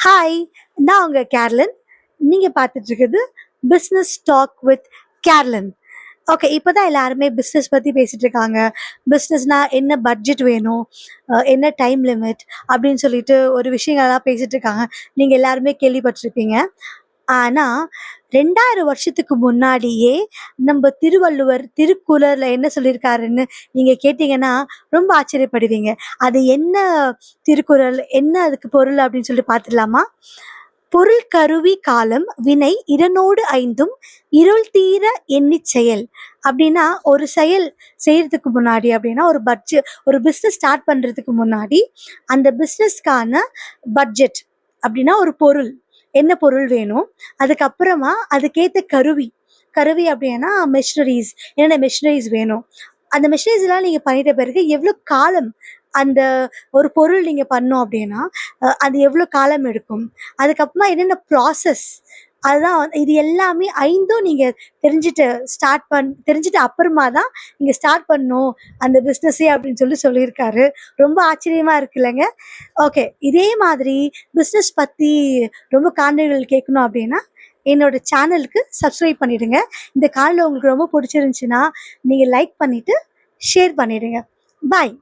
Hi, நான் உங்க கேர்லன். நீங்க பார்த்துட்டு இருக்கிறது பிஸ்னஸ் டாக் வித் கேர்லன். ஓகே, இப்போதான் எல்லாருமே பிஸ்னஸ் பற்றி பேசிட்டு இருக்காங்க. பிஸ்னஸ்னா என்ன பட்ஜெட் வேணும், என்ன டைம் லிமிட் அப்படின்னு சொல்லிட்டு ஒரு விஷயங்கள்லாம் பேசிட்டு இருக்காங்க. நீங்கள் எல்லாருமே கேள்விப்பட்டிருப்பீங்க. ஆனால் 2000 வருஷத்துக்கு முன்னாடியே நம்ம திருவள்ளுவர் திருக்குறளில் என்ன சொல்லியிருக்காருன்னு நீங்கள் கேட்டிங்கன்னா ரொம்ப ஆச்சரியப்படுவீங்க. அது என்ன திருக்குறள், என்ன அதுக்கு பொருள் அப்படின்னு சொல்லிட்டு பார்த்துடலாமா? பொருள் கருவி காலம் வினை இரனோடு ஐந்தும் இருள் தீர எண்ணிச் செயல். அப்படின்னா ஒரு செயல் செய்யறதுக்கு முன்னாடி, அப்படின்னா ஒரு பிஸ்னஸ் ஸ்டார்ட் பண்றதுக்கு முன்னாடி அந்த பிஸ்னஸ்க்கான பட்ஜெட் அப்படின்னா ஒரு பொருள், என்ன பொருள் வேணும், அதுக்கப்புறமா அதுக்கேற்ற கருவி. கருவி அப்படின்னா மெஷினரிஸ், என்னென்ன மெஷினரிஸ் வேணும், அந்த மெஷினரிஸ்லாம் நீங்கள் பண்ணிட்ட பிறகு எவ்வளோ காலம் அந்த ஒரு பொருள் நீங்கள் பண்ணோம் அப்படின்னா அது எவ்வளோ காலம் எடுக்கும், அதுக்கப்புறமா என்னென்ன ப்ராசஸ், அதுதான் இது எல்லாமே ஐந்தும் நீங்கள் தெரிஞ்சுட்டு அப்புறமா தான் நீங்கள் ஸ்டார்ட் பண்ணணும் அந்த பிஸ்னஸே அப்படின்னு சொல்லியிருக்காரு. ரொம்ப ஆச்சரியமாக இருக்குல்லங்க. ஓகே, இதே மாதிரி பிஸ்னஸ் பற்றி ரொம்ப காணொளிகள் கேட்கணும் அப்படின்னா என்னோட சேனலுக்கு சப்ஸ்கிரைப் பண்ணிடுங்க. இந்த காலில் உங்களுக்கு ரொம்ப பிடிச்சிருந்துச்சுன்னா நீங்கள் லைக் பண்ணிவிட்டு ஷேர் பண்ணிடுங்க. பாய்.